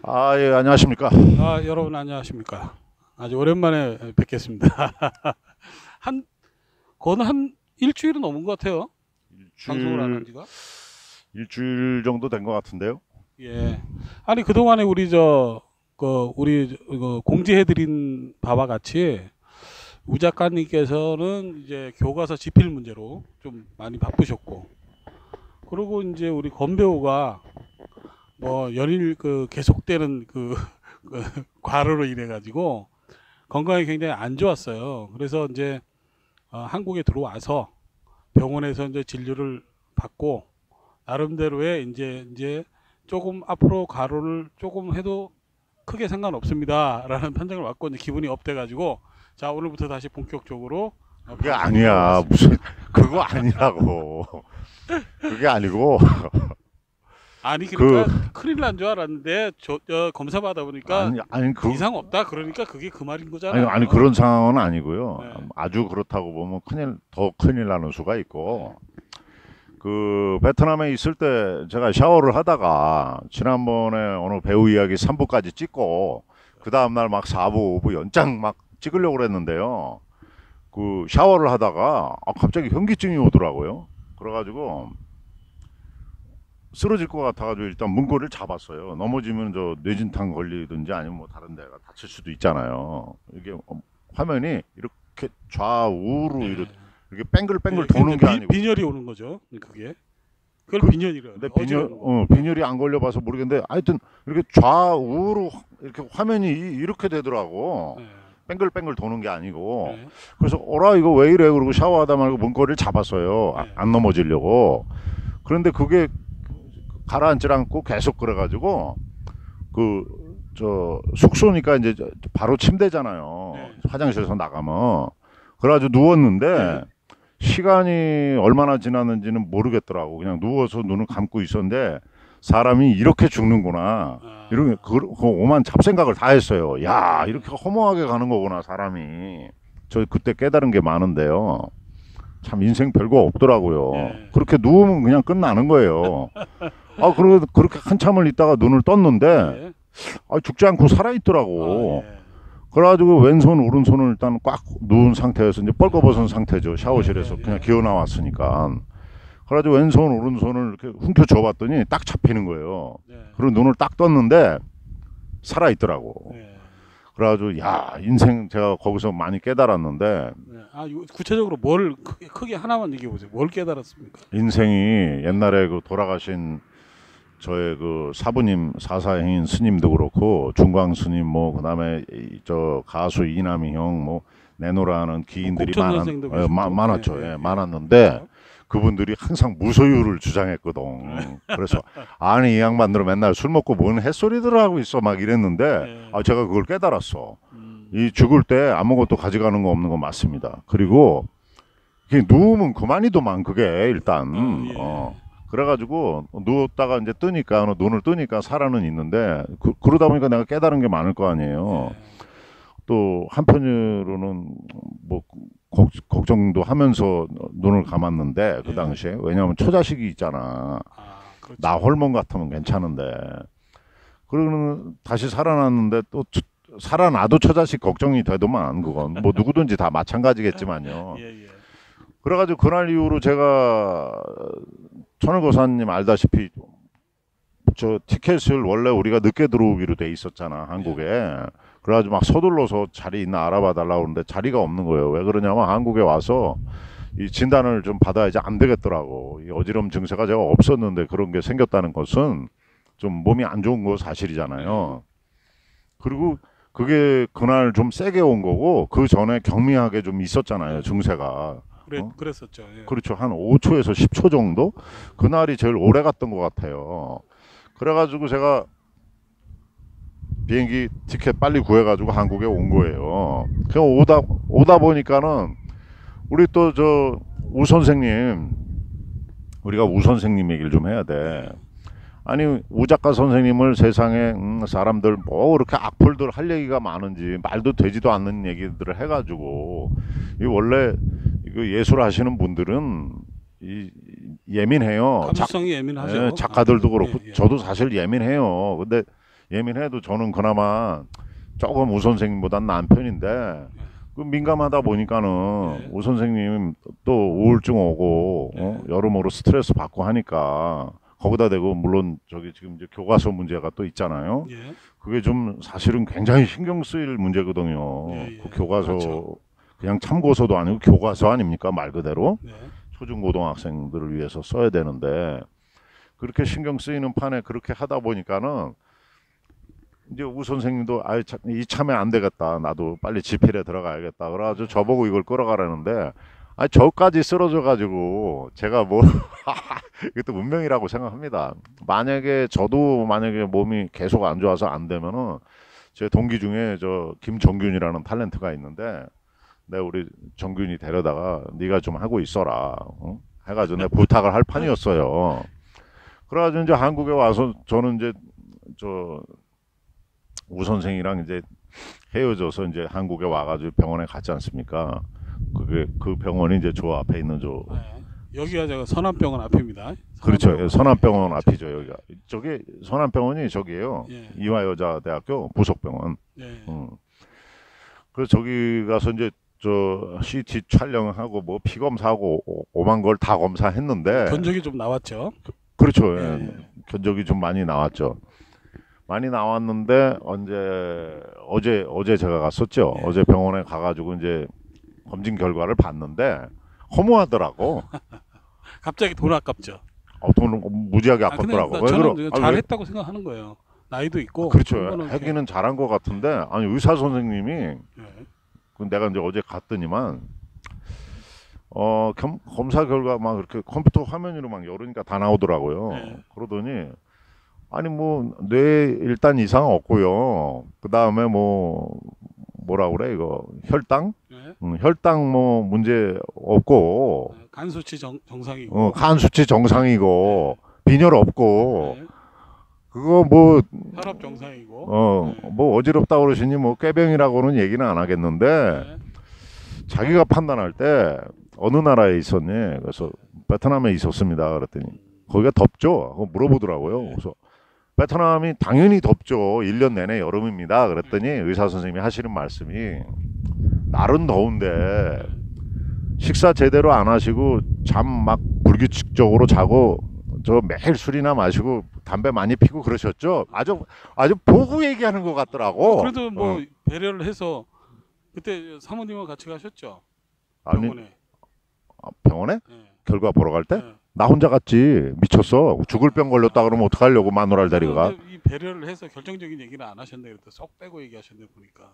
아, 예, 안녕하십니까. 여러분 안녕하십니까. 아주 오랜만에 뵙겠습니다. 한, 거는 한 일주일은 넘은 것 같아요. 방송을 안 한 일주일, 지가. 일주일 정도 된 것 같은데요. 예. 아니, 그동안에 우리 공지해드린 바와 같이 우 작가님께서는 이제 교과서 집필 문제로 좀 많이 바쁘셨고, 그리고 이제 우리 권 배우가 뭐 연일 계속되는 그 과로로 인해 가지고 건강이 굉장히 안 좋았어요. 그래서 이제 한국에 들어와서 병원에서 이제 진료를 받고 나름대로의 이제 조금 앞으로 가로를 조금 해도 크게 상관없습니다라는 판정을 받고 이제 기분이 업돼 가지고 자, 오늘부터 다시 본격적으로 그게 방송을 아니야. 해왔습니다. 무슨, 그거 아니라고. 그게 아니고, 아니, 그, 그러니까 큰일 난 줄 알았는데 검사 받아 보니까 아니, 이상 없다. 그러니까 그게 그 말인 아니, 거잖아요. 그런 상황은 아니고요. 네. 아주 그렇다고 보면 더 큰일 나는 수가 네. 있고, 그, 베트남에 있을 때 제가 샤워를 하다가, 지난번에 어느 배우 이야기 3부까지 찍고, 그 다음날 막 4부, 5부 연장 막 찍으려고 그랬는데요. 그 샤워를 하다가 갑자기 현기증이 오더라고요. 그래가지고 쓰러질 것 같아가지고 일단 문고리를 잡았어요. 넘어지면 저 뇌진탕 걸리든지 아니면 뭐 다른 데가 다칠 수도 있잖아요. 이게 화면이 이렇게 좌우로 네. 이렇게 뺑글뺑글 예, 그게 도는 이제 게 아니고, 빈혈이 오는 거죠. 그게. 그걸 그, 빈혈이라 근데 그래요. 어지러운 거. 빈혈이 안 걸려봐서 모르겠는데 하여튼 이렇게 좌우로 이렇게 화면이 이렇게 되더라고. 예. 뺑글뺑글 도는 게 아니고. 예. 그래서 어라 이거 왜 이래 그러고 샤워하다 말고 문고리를 잡았어요. 예. 안 넘어지려고. 그런데 그게 가라앉질 않고 계속 그래가지고 그 저 숙소니까 이제 바로 침대잖아요. 예. 화장실에서 나가면. 그래가지고 누웠는데 예. 시간이 얼마나 지났는지는 모르겠더라고. 그냥 누워서 눈을 감고 있었는데 사람이 이렇게 죽는구나. 아, 이렇게 그 오만 잡생각을 다 했어요. 야, 이렇게 허무하게 가는 거구나, 사람이. 저 그때 깨달은 게 많은데요. 참 인생 별거 없더라고요. 예. 그렇게 누우면 그냥 끝나는 거예요. 그리고 그렇게 한참을 있다가 눈을 떴는데 예. 죽지 않고 아, 살아있더라고. 예. 그래가지고 왼손 오른손을 일단 꽉 누운 상태에서 이제 뻘거벗은 상태죠. 샤워실에서 예. 그냥 예. 기어 나왔으니까. 그래가지고 왼손 오른손을 이렇게 훔켜줘봤더니 딱 잡히는 거예요. 예. 그리고 눈을 딱 떴는데 살아있더라고. 예. 그래가지고 야, 인생 제가 거기서 많이 깨달았는데, 예. 구체적으로 뭘 크게 하나만 얘기해 보세요. 뭘 깨달았습니까? 인생이 옛날에 그 돌아가신 저의 그 사부님 사사행인 스님도 그렇고 중광 스님 뭐 그다음에 저 가수 이남희 형 뭐 내노라는 기인들이 곡천 선생도 계시고. 많았죠. 예. 예, 예. 많았는데 그렇죠. 그분들이 항상 무소유를 주장했거든. 그래서 아니 이 양반들은 맨날 술 먹고 뭔 햇소리들 하고 있어 막 이랬는데 예. 제가 그걸 깨달았어. 음. 이 죽을 때 아무것도 가져가는 거 없는 거 맞습니다. 그리고 그게 누우면 그만이더만 그게 일단 예. 그래가지고 누웠다가 이제 뜨니까 눈을 뜨니까 살아는 있는데 그러다 보니까 내가 깨달은 게 많을 거 아니에요. 예. 또 한편으로는 뭐 걱정도 하면서 눈을 감았는데 그 예. 당시에 왜냐하면 처자식이 있잖아. 그렇죠. 나 홀몸 같으면 괜찮은데 그러고는 다시 살아났는데 또 살아나도 처자식 걱정이 되더만 그건 뭐 누구든지 다 마찬가지겠지만요. 예. 예. 그래가지고 그날 이후로 제가 천을고사님 알다시피 저 티켓을 원래 우리가 늦게 들어오기로 돼 있었잖아 한국에. 그래가지고 막 서둘러서 자리 있나 알아봐 달라고 그러는데 자리가 없는 거예요. 왜 그러냐면 한국에 와서 이 진단을 좀 받아야지 안 되겠더라고. 이 어지럼 증세가 제가 없었는데 그런 게 생겼다는 것은 좀 몸이 안 좋은 거 사실이잖아요. 그리고 그게 그날 좀 세게 온 거고 그 전에 경미하게 좀 있었잖아요 증세가. 그랬었죠. 예. 그렇죠. 한 5초에서 10초 정도? 그날이 제일 오래 갔던 것 같아요. 그래가지고 제가 비행기 티켓 빨리 구해가지고 한국에 온 거예요. 그냥 오다 보니까는 우리 또 저 우 선생님, 우리가 우 선생님 얘기를 좀 해야 돼. 아니 우 작가 선생님을 세상에 사람들 뭐 그렇게 악플들 할 얘기가 많은지 말도 되지도 않는 얘기들을 해가지고 이 원래 이거 예술 하시는 분들은 예민해요. 감수성이 예민하죠. 작가들도 그렇고 예. 저도 사실 예민해요. 근데 예민해도 저는 그나마 조금 우 선생님보단 나은 편인데 그 민감하다 보니까는 네. 우 선생님 또 우울증 오고 네. 여러모로 스트레스 받고 하니까 거기다 대고 물론 저기 지금 이제 교과서 문제가 또 있잖아요. 예. 그게 좀 사실은 굉장히 신경 쓰일 문제거든요. 예, 예. 그 교과서 그렇죠. 그냥 참고서도 아니고 교과서 아닙니까 말 그대로 네. 초중고등학생들을 위해서 써야 되는데 그렇게 신경 쓰이는 판에 그렇게 하다 보니까는 이제 우 선생님도 아이 이참에 안 되겠다 나도 빨리 지필에 들어가야겠다 그래가지고 저보고 이걸 끌어가라는데 아 저까지 쓰러져 가지고 제가 뭐 이것도 운명이라고 생각합니다. 만약에 저도 만약에 몸이 계속 안 좋아서 안 되면은 제 동기 중에 저 김정균이라는 탤런트가 있는데 내가 우리 정균이 데려다가 네가 좀 하고 있어라 해가지고 내가 부탁을 할 판이었어요. 그래가지고 이제 한국에 와서 저는 이제 저 우 선생이랑 이제 헤어져서 이제 한국에 와가지고 병원에 갔지 않습니까? 그게 그 병원이 이제 저 앞에 있는 저 네. 여기가 제가 선암병원 앞입니다. 그렇죠. 예, 선암병원 네, 앞이죠 여기가. 저기 선암병원이 저기예요. 예. 이화여자대학교 부속병원. 예. 그래서 저기 가서 이제 저 CT 촬영하고 뭐 피 검사하고 오만 걸 다 검사했는데 견적이 좀 나왔죠. 그렇죠. 예. 예. 견적이 좀 많이 나왔죠. 많이 나왔는데 어제 제가 갔었죠. 예. 어제 병원에 가가지고 이제 검진 결과를 봤는데 허무하더라고. 갑자기 돈 아깝죠. 돈은 무지하게 근데 아깝더라고. 왜 저는 그러? 잘했다고 생각하는 거예요. 나이도 있고. 그렇죠. 한 번은 이렇게- 하기는 잘한 것 같은데 아니 의사 선생님이 예. 그 내가 이제 어제 갔더니만 검사 결과 막 이렇게 컴퓨터 화면으로 막 열으니까 다 나오더라고요. 네. 그러더니 아니 뭐 뇌에 일단 이상 없고요. 그 다음에 뭐라 그래 이거 혈당? 예. 혈당 뭐 문제 없고 간 수치 정상이고. 간 수치 정상이고 빈혈 없고 예. 그거 뭐 혈압 정상이고. 예. 뭐 어지럽다 그러시니 뭐 꾀병이라고는 얘기는 안 하겠는데 예. 자기가 판단할 때 어느 나라에 있었니? 그래서 베트남에 있었습니다. 그랬더니 거기가 덥죠? 그거 물어보더라고요. 그래서 베트남이 당연히 덥죠. 1년 내내 여름입니다. 그랬더니 의사 선생님이 하시는 말씀이 날은 더운데 식사 제대로 안 하시고 잠 막 불규칙적으로 자고 저 매일 술이나 마시고 담배 많이 피고 그러셨죠? 아주 보고 얘기하는 것 같더라고. 그래도 뭐 배려를 해서 그때 사모님과 같이 가셨죠? 아니 병원에. 병원에 예. 결과 보러 갈 때? 예. 나 혼자 갔지. 미쳤어. 죽을 병 걸렸다 그러면 어떡하려고 마누라를 데리고가. 근데 이 배려를 해서 결정적인 얘기는 안 하셨네. 그랬더니 쏙 빼고 얘기하셨네 보니까.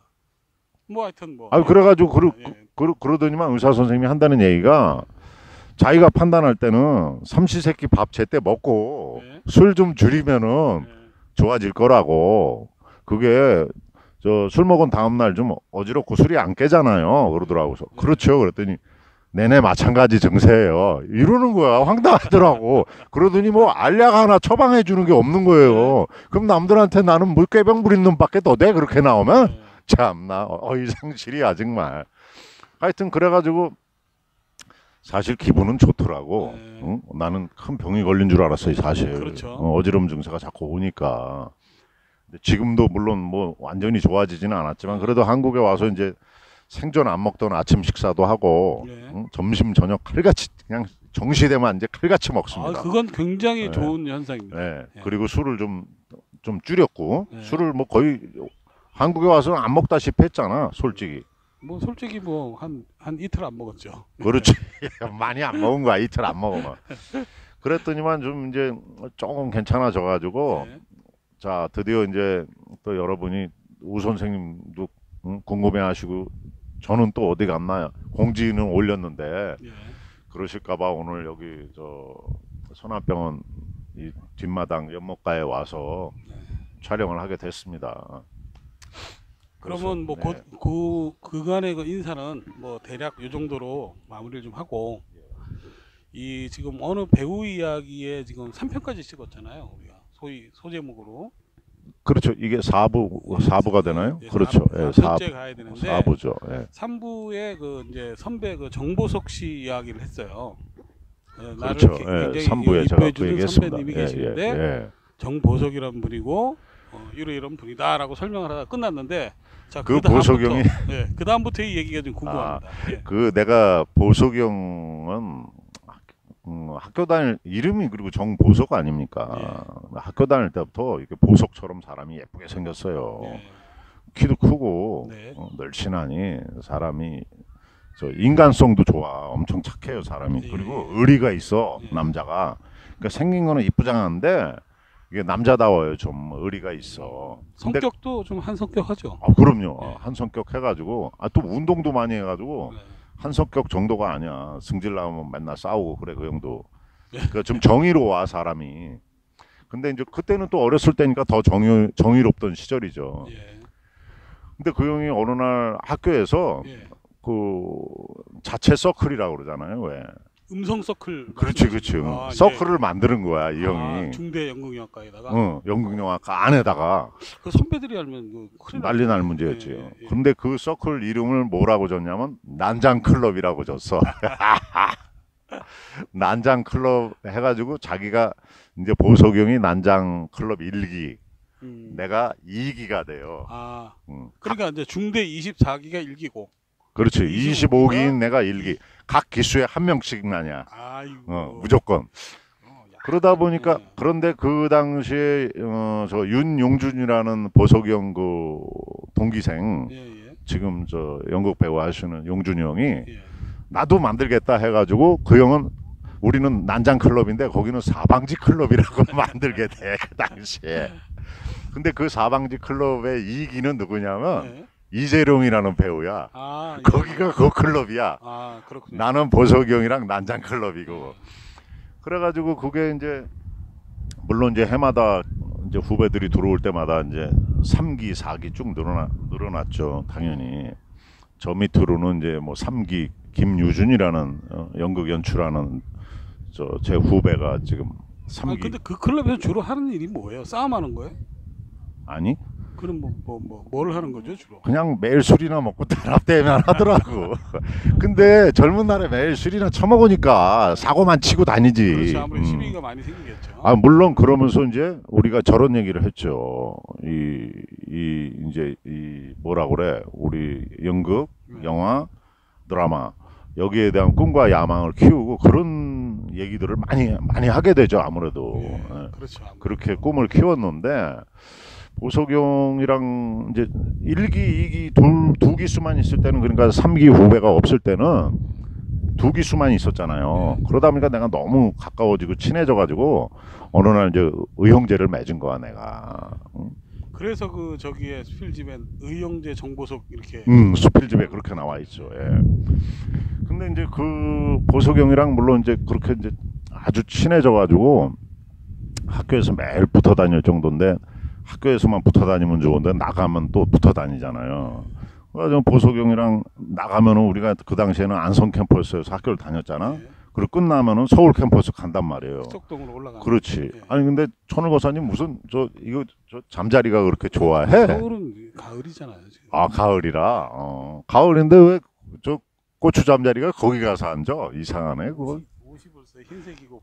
뭐 하여튼 뭐. 그래가지고 예. 그러더니만 의사 선생님이 한다는 얘기가 자기가 판단할 때는 삼시세끼 밥 제때 먹고 네. 술 좀 줄이면은 예. 좋아질 거라고. 그게 저 술 먹은 다음날 좀 어지럽고 술이 안 깨잖아요. 그러더라고요. 그렇죠. 그랬더니 내내 마찬가지 증세예요. 이러는 거야. 황당하더라고. 그러더니 뭐 알약 하나 처방해 주는 게 없는 거예요. 그럼 남들한테 나는 물개병 부린 놈밖에 더 돼? 그렇게 나오면 예. 참나 어이상실이야 정말. 하여튼 그래가지고 사실 기분은 좋더라고. 네. 응? 나는 큰 병이 걸린 줄 알았어요 사실. 그렇죠. 어지러움 증세가 자꾸 오니까. 근데 지금도 물론 뭐 완전히 좋아지지는 않았지만 그래도 한국에 와서 이제 생전 안 먹던 아침 식사도 하고 네. 응? 점심 저녁 칼같이 그냥 정시되면 이제 칼같이 먹습니다. 그건 굉장히 네. 좋은 현상입니다. 네. 예. 그리고 술을 좀 줄였고 네. 술을 뭐 거의 한국에 와서는 안 먹다시피 했잖아 솔직히. 뭐 솔직히 뭐 한 이틀 안 먹었죠. 그렇지. 많이 안 먹은 거야. 이틀 안 먹으면. 그랬더니만 좀 이제 조금 괜찮아져 가지고 네. 자 드디어 이제 또 여러분이 우 선생님도 궁금해 하시고 저는 또 어디 갔나 공지는 올렸는데 예. 그러실까봐 오늘 여기 저 선암병원 이 뒷마당 연못가에 와서 촬영을 하게 됐습니다. 그러면 뭐 그래서, 그간의 그 인사는 뭐 대략 요 정도로 마무리를 좀 하고 이 지금 어느 배우 이야기에 지금 3편까지 찍었잖아요. 우리가 소위 소제목으로. 그렇죠. 이게 4부가 되나요? 예, 그렇죠. 4편째 가야 되는데 4부죠. 예. 3부에 그 이제 선배 그 정보석 씨 이야기를 했어요. 그렇죠. 나를 굉장히 3부에 제가 그 이뻐해주는 얘기했습니다. 선배님이 계시는데 예. 정보석이라는 분이고 이런 분이다라고 설명을 하다 끝났는데 자, 그 다음부터, 보석영이 예, 그 다음부터 이 얘기가 좀 궁금합니다. 예. 그 내가 보석영은 학교 다닐 이름이 그리고 정보석 아닙니까? 학교 다닐 때부터 이렇게 보석처럼 사람이 예쁘게 생겼어요. 예. 키도 크고 네. 널씬하니 사람이 저 인간성도 좋아. 엄청 착해요 사람이. 예. 그리고 의리가 있어 예. 남자가. 그러니까 생긴 거는 이쁘장한데 이게 남자다워요. 좀 의리가 있어. 근데 성격도 좀 한 성격하죠. 그럼요. 예. 한 성격 해가지고 또 운동도 많이 해가지고 네. 한 성격 정도가 아니야. 승질 나면 맨날 싸우고 그래 그 정도. 예. 그러니까 좀 정의로워 사람이. 근데 이제 그때는 또 어렸을 때니까 더 정의롭던 시절이죠. 예. 근데 그 형이 어느 날 학교에서 예. 그 자체 서클이라고 그러잖아요. 왜? 음성 서클. 그렇지, 그렇지. 아, 서클을 예. 만드는 거야 이 형이. 중대 연극영화과에다가 연극영화과 안에다가 그 선배들이 알면 그 큰일 난리 날 났죠. 문제였지요. 예, 예. 근데 그 서클 이름을 뭐라고 줬냐면 난장클럽이라고 줬어. 난장클럽 해가지고 자기가 이제 보석영이 난장클럽 1기, 내가 2기가 돼요. 아, 음. 그러니까 이제 중대 24기가 1기고. 그렇지. 25 기가 25기인 내가 1기. 각 기수에 한 명씩 나냐. 아이고. 무조건. 야, 그러다 보니까 예. 그런데 그 당시에 저 윤용준이라는 보석영 그 동기생 예, 예. 지금 저 연극 배우 하시는 용준이 형이 예. 나도 만들겠다 해가지고 그 형은 우리는 난장 클럽인데 거기는 사방지 클럽이라고 만들게 돼 그 당시에. 근데 그 사방지 클럽의 2기는 누구냐면 예. 이재룡이라는 배우야. 아, 거기가 그 클럽이야. 아, 그렇군요. 나는 보석영이랑 난장 클럽이고. 그래가지고 그게 이제 물론 이제 해마다 이제 후배들이 들어올 때마다 이제 3기, 4기 쭉 늘어났죠. 당연히. 저 밑으로는 이제 뭐 3기 김유준이라는 연극 연출하는 저 제 후배가 지금 아, 3기. 근데 그 클럽에서 주로 하는 일이 뭐예요? 싸움하는 거예요? 아니 그럼 뭘 하는 거죠, 주로? 그냥 매일 술이나 먹고 단합대회만 하더라고. 근데 젊은 날에 매일 술이나 처먹으니까 사고만 치고 다니지. 그렇죠. 아무래도 시비가 많이 생기겠죠. 물론 그러면서 이제 우리가 저런 얘기를 했죠. 이제 이 뭐라 그래? 우리 연극, 영화, 드라마 여기에 대한 꿈과 야망을 키우고 그런 얘기들을 많이 하게 되죠. 아무래도. 예, 예. 그렇죠. 아무래도. 그렇게 꿈을 키웠는데 보석영이랑 이제 1기, 2기 두 기수만 있을 때는 그러니까 3기 후배가 없을 때는 두 기수만 있었잖아요. 그러다 보니까 내가 너무 가까워지고 친해져가지고 어느 날 이제 의형제를 맺은 거야 내가. 그래서 그 저기에 수필집엔 의형제 정보석 이렇게. 수필집에 그렇게 나와 있죠. 예. 근데 이제 그 보석영이랑 물론 이제 그렇게 이제 아주 친해져가지고 학교에서 매일 붙어 다닐 정도인데 학교에서만 붙어 다니면 좋은데 나가면 또 붙어 다니잖아요. 그래서 보석영이랑 나가면은 우리가 그 당시에는 안성 캠퍼스에서 학교를 다녔잖아. 예. 그리고 끝나면은 서울 캠퍼스 간단 말이에요. 속동으로 올라가는. 그렇지. 예. 아니 근데 천을거사님 무슨 저 잠자리가 그렇게 좋아해? 서울은 가을이잖아요, 지금. 가을이라. 가을인데 왜 저 고추 잠자리가 거기 가서 앉아? 이상하네 그거. 옷이 벌써 흰색이고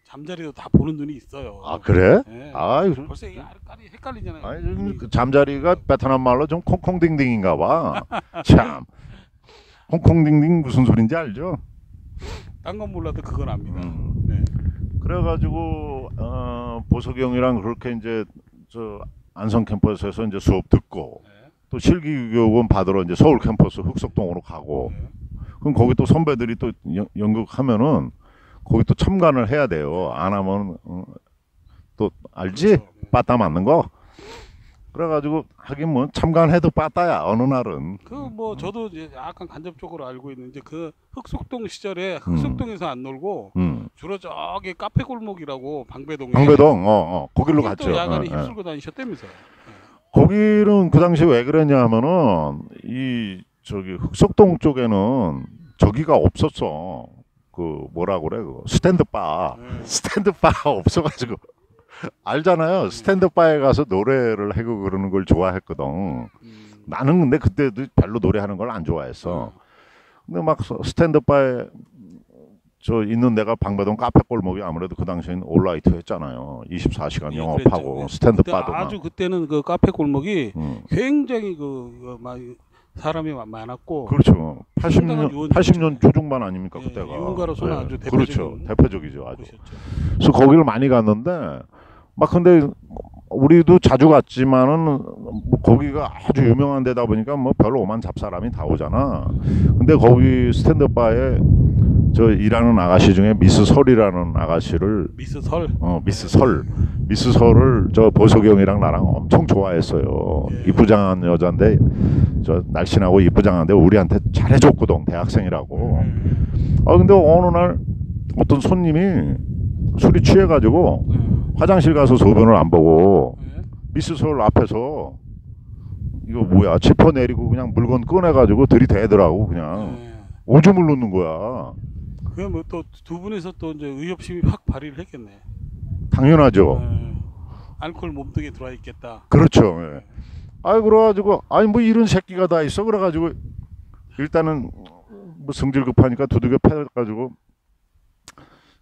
잠자리도 다 보는 눈이 있어요. 그래? 예. 벌써 이게 헷갈리잖아요. 아니 그 잠자리가 베트남 말로 좀 콩콩딩딩인가 봐. 참. 콩콩딩딩 무슨 소린지 알죠? 딴 건 몰라도 그건 압니다. 음. 네. 그래가지고 보석영이랑 그렇게 이제 저 안성 캠퍼스에서 이제 수업 듣고 네. 또 실기교육원 받으러 이제 서울 캠퍼스 흑석동으로 가고 네. 그럼 거기 또 선배들이 또 연극하면은 거기 또 참관을 해야 돼요. 안 하면 또 알지? 그렇죠. 네. 빠따 맞는 거. 그래가지고 하긴 뭐 참관해도 빠따야 어느 날은. 저도 이제 약간 간접적으로 알고 있는데 그 흑석동 시절에 흑석동에서 안 놀고 주로 저기 카페 골목이라고 방배동에. 거길로 거기 갔죠. 또 야간에 예, 예. 휩쓸고 다니셨다면서요. 거기는 그 당시에 왜 그랬냐 하면은 이 저기 흑석동 쪽에는 저기가 없었어. 그 뭐라 그래 그거 스탠드바. 네. 스탠드바가 없어가지고 알잖아요. 스탠드바에 가서 노래를 하고 그러는 걸 좋아했거든. 나는 근데 그때도 별로 노래하는 걸 안 좋아했어. 근데 막 스탠드바에 저 있는 데가 방배동 카페 골목이 아무래도 그 당시엔 올라이트 했잖아요. 24시간 예, 영업하고 그랬죠. 스탠드 그때 바도 아주 그때는 그 카페 골목이 음. 굉장히 막 사람이 많았고 그렇죠. 상당한 80년 유원지였죠. 80년 초중반 아닙니까 예, 그때가. 유흥가로서는 아주 대표적인 그렇죠. 대표적이죠 아주. 곳이었죠. 그래서 거기를 많이 갔는데 막 근데 우리도 자주 갔지만은 뭐 거기가 아주 유명한 데다 보니까 뭐 별로 오만 잡사람이 다 오잖아. 근데 거기 스탠드 바에 저 일하는 아가씨 중에 미스 설이라는 아가씨를 미스 설. 미스 설을 저 보석형이랑 나랑 엄청 좋아했어요. 예. 이쁘장한 여잔데 저 날씬하고 이쁘장한데 우리한테 잘해줬거든 대학생이라고. 근데 어느 날 어떤 손님이 술이 취해가지고 화장실 가서 소변을 안 보고 미스 설 앞에서 이거 뭐야 지퍼 내리고 그냥 물건 꺼내가지고 들이대더라고 그냥 오줌을 놓는 거야. 그게 뭐 또 두 분이서 또 이제 의협심이 확 발휘를 했겠네. 당연하죠. 알코올 몸뚱이에 들어와 있겠다. 그렇죠. 예. 아이 그래가지고 아니 뭐 이런 새끼가 다 있어 그래가지고 일단은 뭐 성질 급하니까 두들겨 패가지고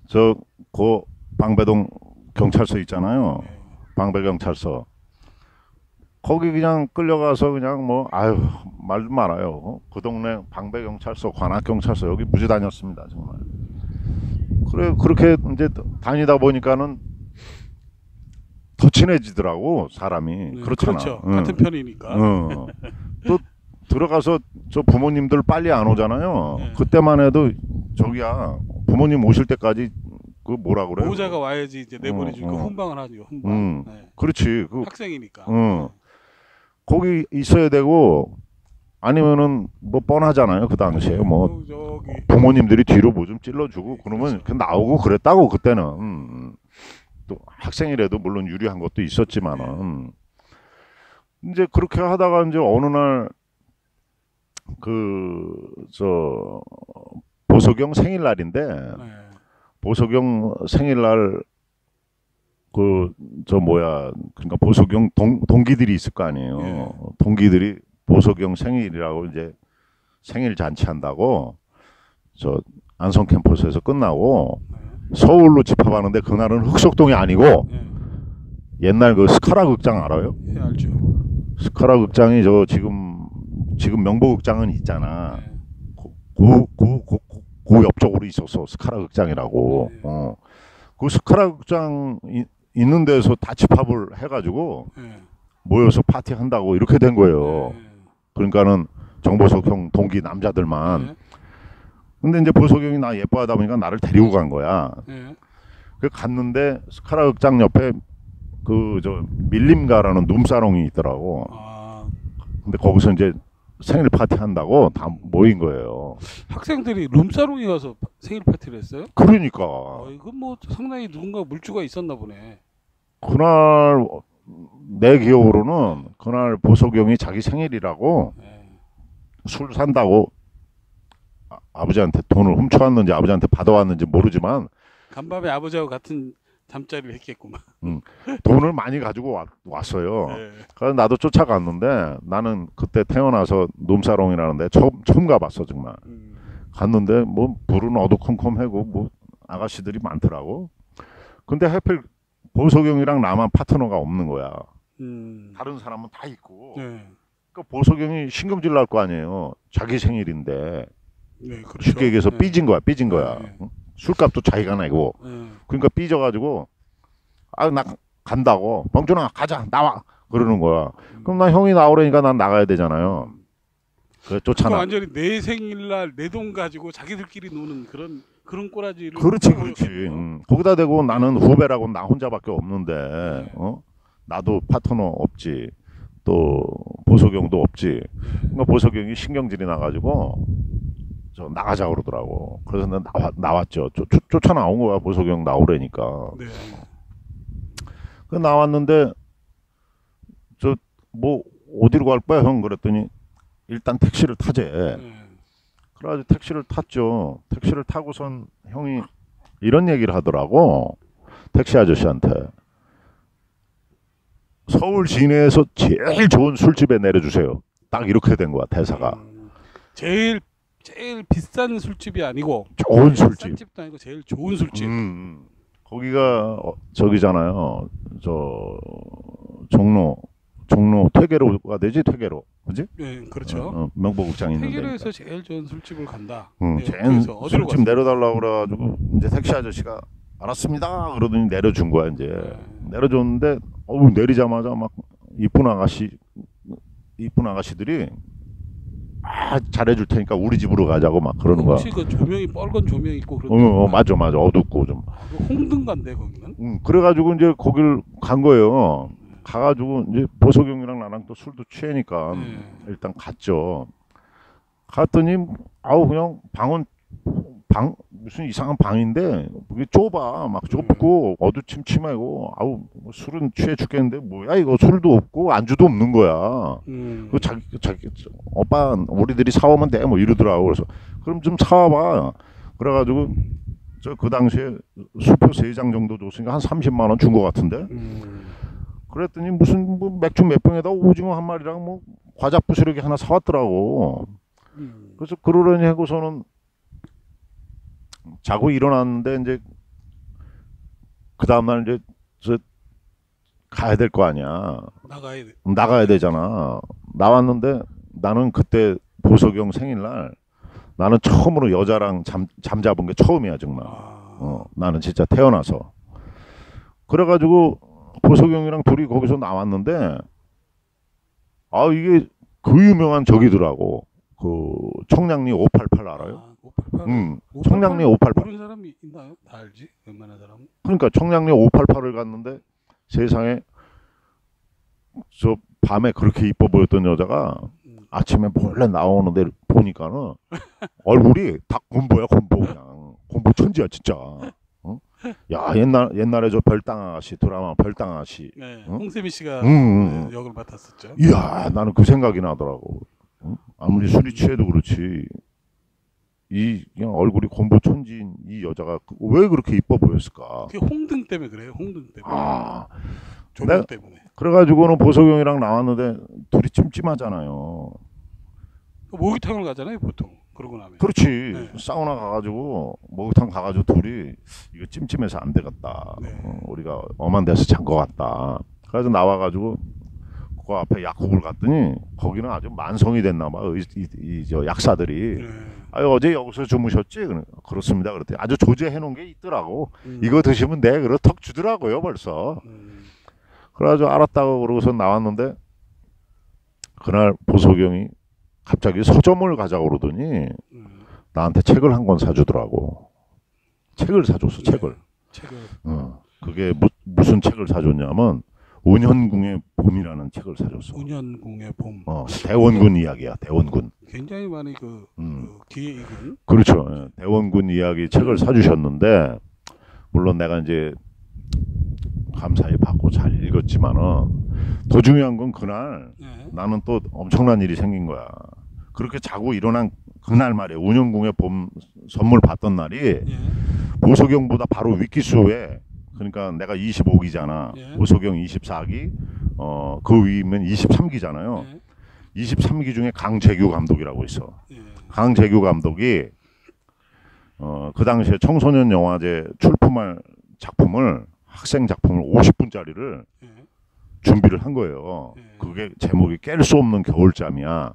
저 그 방배동 경찰서 있잖아요. 방배 경찰서 거기 그냥 끌려가서 그냥 뭐 아유 말도 말아요. 그 동네 방배 경찰서 관악 경찰서 여기 무지 다녔습니다 정말. 그래 그렇게 이제 다니다 보니까는 더 친해지더라고 사람이. 그렇잖아. 그렇죠. 응. 같은 편이니까. 또 들어가서 저 부모님들 빨리 안 오잖아요. 네. 그때만 해도 저기야 부모님 오실 때까지 그 뭐라 그래? 보호자가 와야지 이제 내버려주고 훈방을 하죠. 훈방. 네. 그렇지. 그 학생이니까. 거기 있어야 되고 아니면은 뭐 뻔하잖아요. 그 당시에 뭐 저기 부모님들이 뒤로 뭐 좀 찔러주고 그러면 그 나오고 그랬다고 그때는. 또 학생이라도 물론 유리한 것도 있었지만은 이제 그렇게 하다가 이제 어느 날 그 저 보석영 생일날인데 보석영 생일날 그 저 뭐야 그러니까 보석영 동기들이 있을 거 아니에요. 동기들이 보석영 생일이라고 이제 생일 잔치한다고 저 안성 캠퍼스에서 끝나고 서울로 집합하는데 그날은 흑석동이 아니고 옛날 그 스카라 극장 알아요? 예, 알죠. 스카라 극장이 저 지금 명보극장은 있잖아. 그 옆쪽으로 있었어 스카라 극장이라고. 그 스카라 극장 있는 데서 다 집합을 해가지고 모여서 파티한다고 이렇게 된 거예요. 그러니까는 정보석 형 동기 남자들만. 근데 이제 보석이 형이 나 예뻐하다 보니까 나를 데리고 간 거야. 그 갔는데 스카라 극장 옆에 그 저 밀림가라는 룸사롱이 있더라고. 근데 거기서 이제 생일 파티 한다고 다 모인 거예요. 학생들이 룸사롱에 가서 생일 파티를 했어요? 그러니까. 이건 뭐 상당히 누군가 물주가 있었나 보네. 그날 내 기억으로는 그날 보석이 형이 자기 생일이라고 술 산다고 아버지한테 돈을 훔쳐왔는지 아버지한테 받아왔는지 모르지만 간밤에 아버지하고 같은 잠자리를 했겠구만. 돈을 많이 가지고 왔어요. 그래서 나도 쫓아갔는데 나는 그때 태어나서 놈사롱이라는데 처음 가봤어 정말. 갔는데 뭐 불은 어두컴컴하고 뭐 아가씨들이 많더라고. 근데 하필 보석영이랑 나만 파트너가 없는 거야. 다른 사람은 다 있고. 그러니까 보석영이 신경질 날 거 아니에요. 자기 생일인데. 그렇죠. 쉽게 얘기해서 삐진 거야. 술값도 자기가 내고. 그러니까 삐져가지고 나 간다고. 병준아 가자 나와 그러는 거야. 그럼 나 형이 나오라니까 난 나가야 되잖아요. 그래 쫓아나. 완전히 내 생일날 내 돈 가지고 자기들끼리 노는 그런 꼬라지를. 그렇지. 거기다 대고 나는 후배라고 나 혼자밖에 없는데 나도 파트너 없지. 또 보석영도 없지. 그러니까 보석영이 신경질이 나가지고 저 나가자 그러더라고. 그래서 난 나왔죠. 쫓아 나온 거야. 보석영 나오라니까. 그 나왔는데 저 뭐 어디로 갈 거야 형 그랬더니 일단 택시를 타재. 그래가지고 택시를 탔죠. 택시를 타고선 형이 이런 얘기를 하더라고. 택시 아저씨한테 서울 시내에서 제일 좋은 술집에 내려주세요. 딱 이렇게 된 거야 대사가. 제일 제일 비싼 술집이 아니고 좋은 싼 술집. 집도 아니고 제일 좋은 술집. 거기가 저기잖아요. 저 종로 퇴계로가 되지 퇴계로, 그지? 예, 그렇죠. 명보극장 있는데. 태계로에서 제일 좋은 술집을 간다. 제일 그래서 어디로 술집 갔어요? 내려달라고 그래가지고 이제 택시 아저씨가 알았습니다 그러더니 내려준 거야 이제. 네. 내려줬는데 내리자마자 막 이쁜 아가씨들이 잘해줄 테니까 우리 집으로 가자고 막 그러는 거야. 혹시 그 조명이 빨간 조명 있고 그런 맞아 어둡고 좀. 그 홍등간데 거기는? 그래가지고 이제 거길 간 거예요. 가가지고 이제 보석형이랑 나랑 또 술도 취하니까 일단 갔죠. 갔더니 그냥 방 무슨 이상한 방인데 그게 좁아 막 좁고 어두침침하고 뭐 술은 취해 죽겠는데 뭐야 이거 술도 없고 안주도 없는 거야. 그 자기 오빠 우리들이 사오면 돼 뭐 이러더라고. 그래서 그럼 좀 사와봐. 그래가지고 그 당시에 수표 3장 정도 줬으니까 한 30만 원 준 것 같은데. 그랬더니 무슨 뭐 맥주 몇 병에다 오징어 한 마리랑 뭐 과자 부스러기 하나 사왔더라고. 그래서 그러려니 하고서는 자고 일어났는데 이제 그 다음날 이제 저 가야 될 거 아니야. 나가야 되잖아. 나왔는데 나는 그때 보석형 생일날 나는 처음으로 여자랑 잠자본 게 처음이야 정말. 나는 진짜 태어나서. 그래가지고 보석형이랑 둘이 거기서 나왔는데 이게 그 유명한 저기더라고. 그 청량리 588 알아요? 588? 청량리 588. 모르는 사람이 있나요? 다 알지? 웬만한 사람은? 그러니까 청량리 588을 갔는데 세상에 저 밤에 그렇게 이뻐 보였던 여자가 아침에 몰래 나오는데 보니까는 얼굴이 다 곰보야 곰보. 그냥 곰보 천지야 진짜. 야 옛날에 저 별땅아가씨 드라마 별땅아가씨. 네, 홍세미 씨가 역을 맡았었죠. 이야 나는 그 생각이 나더라고. 아무리 술이 취해도 그렇지 그냥 얼굴이 곰보 천지인 이 여자가 왜 그렇게 이뻐 보였을까? 그게 홍등 때문에 그래요. 홍등 때문에. 조명 때문에. 그래가지고는 보석형이랑 나왔는데 둘이 찜찜하잖아요. 목욕탕을 가잖아요 보통. 그러고 나면. 그렇지. 네. 사우나 가가지고 목욕탕 가가지고 둘이 이거 찜찜해서 안 되겠다. 우리가 엄한 데서 잔 것 같다. 그래서 나와가지고 그 앞에 약국을 갔더니 거기는 아주 만성이 됐나 봐. 저 약사들이. 어제 여기서 주무셨지? 그렇습니다. 그랬더니 아주 조제해 놓은 게 있더라고. 이거 드시면 돼. 그래 턱 주더라고요 벌써. 그래가지고 알았다고 그러고서 나왔는데 그날 보석형이 갑자기 서점을 가자고 그러더니 나한테 책을 한 권 사주더라고. 책을 사줬어. 책을. 그게 무슨 책을 사줬냐면 운현궁의 봄이라는 책을 사줬어. 운현궁의 봄. 대원군 이야기야. 대원군. 굉장히 많이 그 기회 익은. 그렇죠. 대원군 이야기 책을 사주셨는데 물론 내가 이제 감사히 받고 잘 읽었지만은 더 중요한 건 그날 나는 또 엄청난 일이 생긴 거야. 그렇게 자고 일어난 그날 말이야. 운현궁의 봄 선물 받던 날이 보석형보다 바로 윗기수에 그러니까 내가 25기잖아. 보석형 24기. 그 위면 23기잖아요. 23기 중에 강재규 감독이라고 있어. 강재규 감독이 그 당시에 청소년 영화제 출품할 작품을 학생 작품을 50분짜리를 준비를 한 거예요. 그게 제목이 깰 수 없는 겨울잠이야.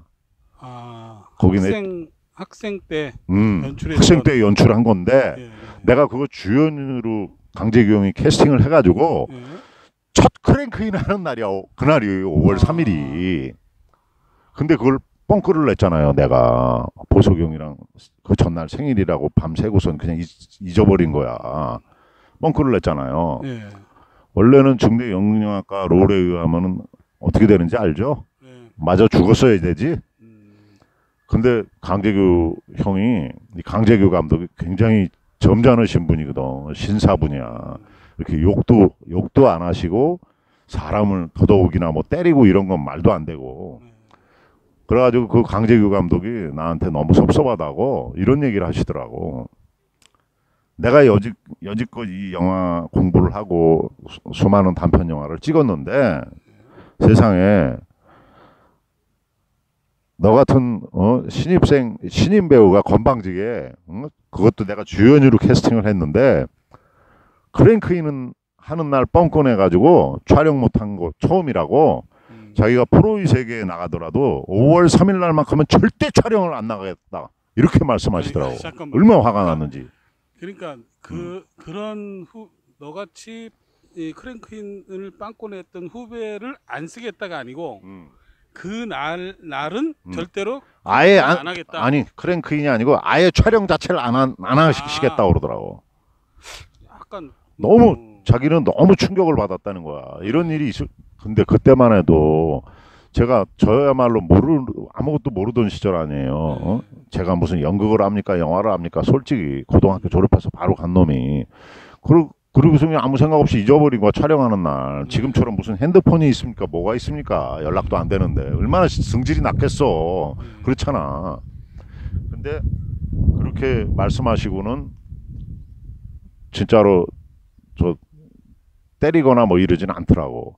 거기는 학생 때 학생 때 연출한 건데 내가 그거 주연으로 강재규 형이 캐스팅을 해가지고 첫 크랭크인 하는 날이야. 그날이 5월 3일이. 근데 그걸 뻥크를 냈잖아요. 내가 보석형이랑 그 전날 생일이라고 밤새고선 그냥 잊어버린 거야. 뻥크를 냈잖아요. 원래는 중대 연극영화과 롤에 의하면은 어떻게 되는지 알죠? 맞아 죽었어야 되지. 근데 강재규 형이 강재규 감독이 굉장히 점잖으신 분이거든. 신사분이야. 이렇게 욕도 안 하시고 사람을 더더욱이나 뭐 때리고 이런 건 말도 안 되고. 그래가지고 그 강재규 감독이 나한테 너무 섭섭하다고 이런 얘기를 하시더라고. 내가 여지껏 이 영화 공부를 하고 수많은 단편 영화를 찍었는데 세상에 너 같은 신인 배우가 건방지게 그것도 내가 주연으로 캐스팅을 했는데 크랭크인은 하는 날 뻥 꺼내가지고 촬영 못한 거 처음이라고 자기가 프로의 세계에 나가더라도 5월 3일 날만큼은 절대 촬영을 안 나가겠다 이렇게 말씀하시더라고. 그러니까 잠깐만. 얼마나 화가 났는지. 그러니까 그런 너같이 이 크랭크인을 빵꾸냈던 후배를 안 쓰겠다가 아니고 그 날은 절대로 아예 안 하겠다. 아니 크랭크인이 아니고 아예 촬영 자체를 안 하시겠다 그러더라고. 약간 너무 자기는 너무 충격을 받았다는 거야. 이런 일이 근데 그때만 해도 제가 저야말로 아무것도 모르던 시절 아니에요. 제가 무슨 연극을 합니까 영화를 합니까? 솔직히 고등학교 졸업해서 바로 간 놈이 그리고서 그냥 아무 생각 없이 잊어버린 거야. 촬영하는 날. 지금처럼 무슨 핸드폰이 있습니까? 뭐가 있습니까? 연락도 안 되는데 얼마나 승질이 났겠어. 그렇잖아. 근데 그렇게 말씀하시고는 진짜로 저 때리거나 뭐 이러진 않더라고.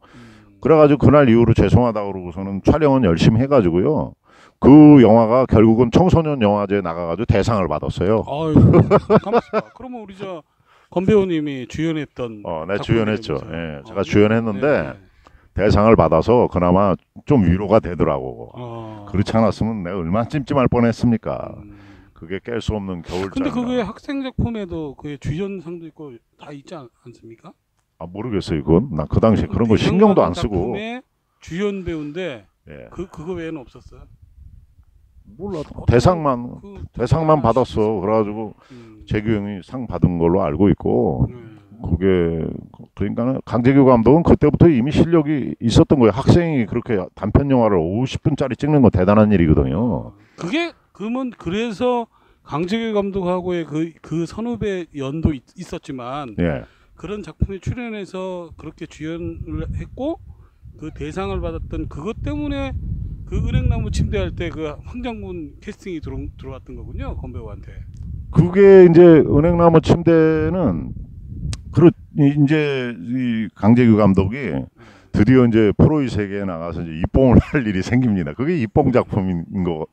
그래가지고 그날 이후로 죄송하다고 그러고서는 촬영은 열심히 해가지고요. 그 영화가 결국은 청소년 영화제에 나가가지고 대상을 받았어요. 아유, 가만있어. 그러면 우리 저 권 배우님이 주연했던 네, 주연했죠. 예, 제가 네. 주연했는데 대상을 받아서 그나마 좀 위로가 되더라고. 그렇지 않았으면 내가 얼마나 찜찜할 뻔했습니까. 그게 깰 수 없는 겨울장. 근데 그게 학생 작품에도 그게 주연상도 있고 다 있지 않습니까? 아 모르겠어요 이건. 나 그 당시에 그런 거 신경도 안 쓰고. 주연 배우인데 예. 그거 외에는 없었어요. 몰라. 대상만 받았어. 그래가지고 재규 형이 상 받은 걸로 알고 있고. 그게 그러니까 강재규 감독은 그때부터 이미 실력이 있었던 거예요. 학생이 그렇게 단편 영화를 50분짜리 찍는 건 대단한 일이거든요. 그게 그러면 그래서 강재규 감독하고의 그 선후배 연도 있었지만 예. 그런 작품에 출연해서 그렇게 주연을 했고 그 대상을 받았던 그것 때문에 그 은행나무 침대할 때 그 황장군 캐스팅이 들어왔던 거군요. 권 배우한테. 그게 이제 은행나무 침대는 이제 이 강재규 감독이 드디어 이제 프로의 세계에 나가서 이제 입봉을 할 일이 생깁니다. 그게 입봉 작품인 거.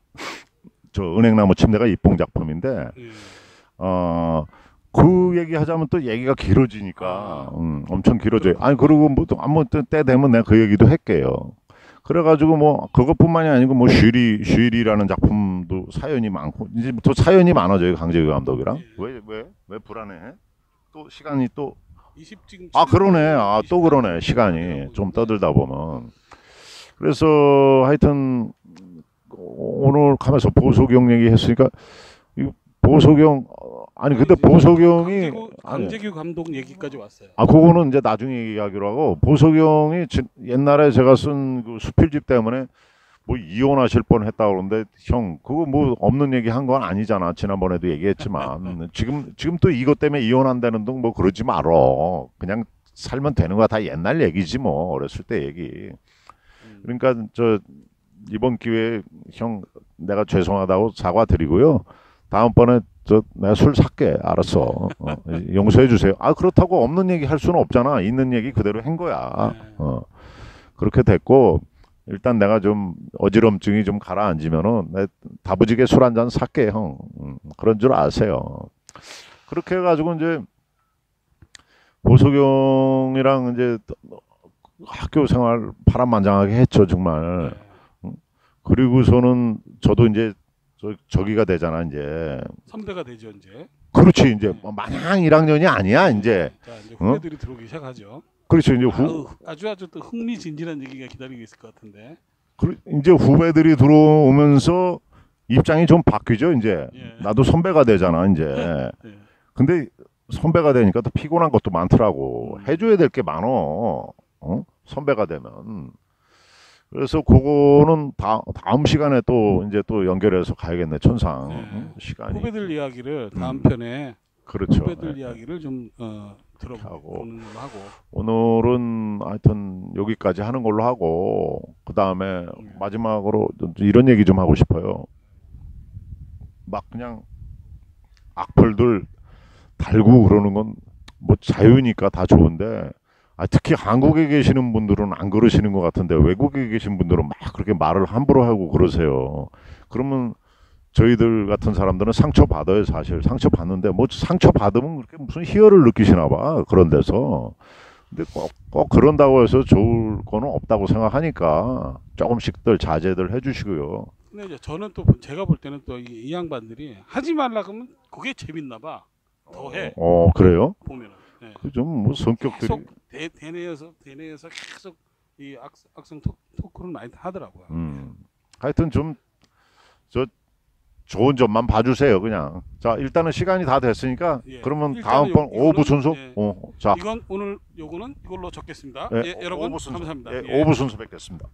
저 은행나무 침대가 입봉 작품인데 그 얘기 하자면 또 얘기가 길어지니까 엄청 길어져요. 아니 그리고 뭐 아무 때 되면 내가 그 얘기도 할게요. 그래가지고 뭐 그것뿐만이 아니고 뭐 슈일이라는 작품도 사연이 많고 이제부터 사연이 많아져요. 강재규 감독이랑. 왜 불안해? 또 시간이 또 20 지금 그러네. 또 그러네. 시간이 좀 떠들다 보면. 그래서 하여튼 오늘 가면서 보석영 얘기했으니까 보석영 아니 근데 보석영이 강재규 감독 얘기까지 왔어요. 그거는 이제 나중에 얘기하기로 하고 보석영이 옛날에 제가 쓴 그 수필집 때문에 뭐 이혼하실 뻔했다 그러는데 형 그거 뭐 없는 얘기 한 건 아니잖아. 지난번에도 얘기했지만 지금 또 이것 때문에 이혼한다는 둥 뭐 그러지 말어. 그냥 살면 되는 거야. 다 옛날 얘기지 뭐 어렸을 때 얘기. 그러니까 저 이번 기회에 형 내가 죄송하다고 사과드리고요. 다음번에 내가 술 살게. 알았어. 용서해 주세요. 그렇다고 없는 얘기 할 수는 없잖아. 있는 얘기 그대로 한 거야. 그렇게 됐고 일단 내가 좀 어지럼증이 좀 가라앉으면은 내 다부지게 술 한 잔 살게 형. 그런 줄 아세요. 그렇게 해가지고 이제 보석영이랑 이제 학교 생활 파란만장하게 했죠 정말. 그리고서는 저도 이제 저기가 되잖아 이제. 선배가 되죠 이제. 그렇지 이제 마냥 1학년이 아니야 이제. 자 이제 후배들이 들어오기 시작하죠. 그렇죠 이제 아주 또 흥미진진한 얘기가 기다리고 있을 것 같은데. 이제 후배들이 들어오면서 입장이 좀 바뀌죠 이제. 나도 선배가 되잖아 이제. 근데 선배가 되니까 또 피곤한 것도 많더라고. 해줘야 될 게 많어. 선배가 되면. 그래서 그거는 다음 시간에 또 이제 또 연결해서 가야겠네 천상. 시간이. 후배들 이야기를 다음 편에. 그렇죠. 후배들 이야기를 좀 들어보는 걸로 하고. 오늘은 하여튼 여기까지 하는 걸로 하고 그 다음에 마지막으로 이런 얘기 좀 하고 싶어요. 막 그냥 악플들 달고 그러는 건 뭐 자유니까 다 좋은데 특히 한국에 계시는 분들은 안 그러시는 것 같은데 외국에 계신 분들은 막 그렇게 말을 함부로 하고 그러세요. 그러면 저희들 같은 사람들은 상처 받아요, 사실. 상처 받는데 뭐 상처 받으면 그렇게 무슨 희열을 느끼시나 봐. 그런 데서. 근데 꼭 그런다고 해서 좋을 거는 없다고 생각하니까 조금씩들 자제들 해주시고요. 근데 이제 저는 또 제가 볼 때는 또 이 양반들이 하지 말라 그러면 그게 재밌나 봐. 더 해. 그래요? 보면은. 네. 그 좀 뭐 성격들이. 계속 대내에서 계속 이 악성 토크를 많이 하더라고요. 하여튼 좀 저 좋은 점만 봐주세요, 그냥. 자, 일단은 시간이 다 됐으니까 예. 그러면 일단은 다음번 이거는, 5부 순서. 예. 자, 이건 오늘 요거는 이걸로 적겠습니다. 예, 예, 여러분 오부 순서. 감사합니다. 예, 예. 5부 순서 뵙겠습니다.